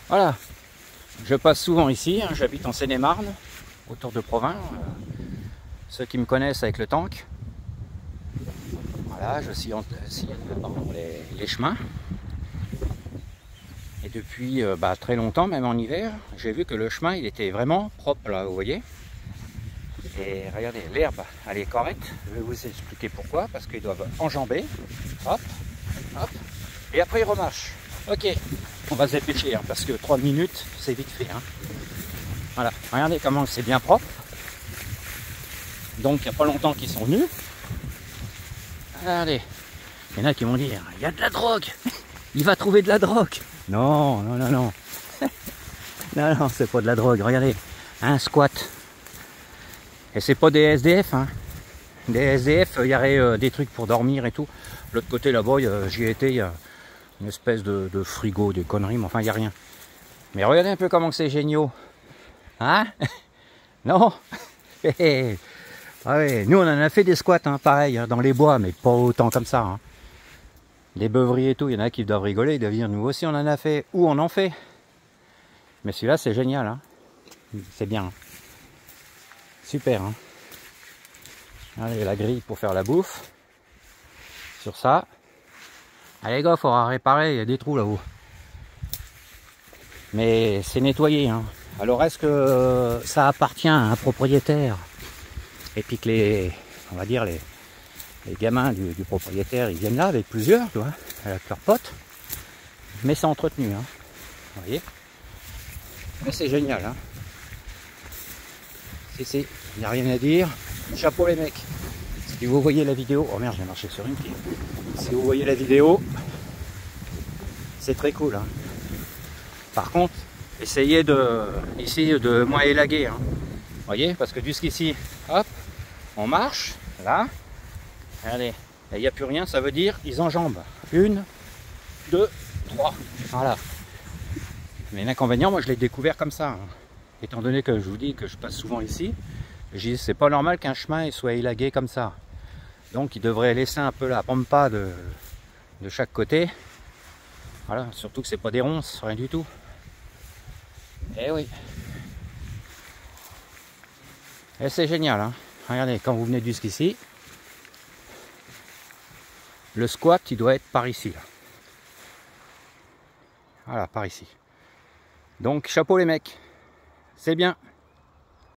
Voilà, je passe souvent ici, hein, j'habite en Seine-et-Marne, autour de Provins. Ceux qui me connaissent avec le tank. Voilà, je sillonne les chemins. Et depuis très longtemps, même en hiver, j'ai vu que le chemin il était vraiment propre là, vous voyez. Et regardez, l'herbe elle est correcte. Je vais vous expliquer pourquoi. Parce qu'ils doivent enjamber. Hop, hop. Et après ils remarchent. Ok, on va se dépêcher hein, parce que 3 minutes c'est vite fait. Hein. Voilà, regardez comment c'est bien propre. Donc il n'y a pas longtemps qu'ils sont venus. Regardez, il y en a qui vont dire, il y a de la drogue. Il va trouver de la drogue. Non, non, non, non. Non, non, c'est pas de la drogue. Regardez, un squat. Et c'est pas des SDF, hein. Des SDF, il y aurait des trucs pour dormir et tout. L'autre côté là-bas, j'y ai été, il y a une espèce de frigo, des conneries, mais enfin, il n'y a rien. Mais regardez un peu comment c'est génial. Hein? Non? Ah ouais, nous on en a fait des squats, hein, pareil, hein, dans les bois, mais pas autant comme ça. Hein. Les beuveries et tout, il y en a qui doivent rigoler, ils doivent dire nous aussi on en a fait, ou on en fait. Mais celui-là c'est génial, hein. C'est bien. Super. Hein. Allez, la grille pour faire la bouffe. Sur ça. Allez les gars, il faudra réparer, il y a des trous là-haut. Mais c'est nettoyé. Hein. Alors est-ce que ça appartient à un propriétaire? Et puis que on va dire les gamins du propriétaire, ils viennent là avec plusieurs, tu vois, avec leurs potes. Mais c'est entretenu, hein. Vous voyez. Mais c'est génial, hein. Si, il n'y a rien à dire. Chapeau les mecs. Si vous voyez la vidéo, oh merde, j'ai marché sur une pied. Si vous voyez la vidéo, c'est très cool, hein. Par contre, essayez ici de moins élaguer, hein. Vous voyez, parce que jusqu'ici, hop, on marche, là. Allez, il n'y a plus rien, ça veut dire ils enjambent. 1, 2, 3. Voilà. Mais l'inconvénient, moi je l'ai découvert comme ça. Hein. Étant donné que je vous dis que je passe souvent ici, je dis c'est pas normal qu'un chemin soit élagué comme ça. Donc il devrait laisser un peu la pampa de chaque côté. Voilà, surtout que c'est pas des ronces, rien du tout. Eh oui. Et c'est génial, hein. Regardez, quand vous venez jusqu'ici, le squat il doit être par ici. Là. Voilà, par ici. Donc chapeau les mecs, c'est bien.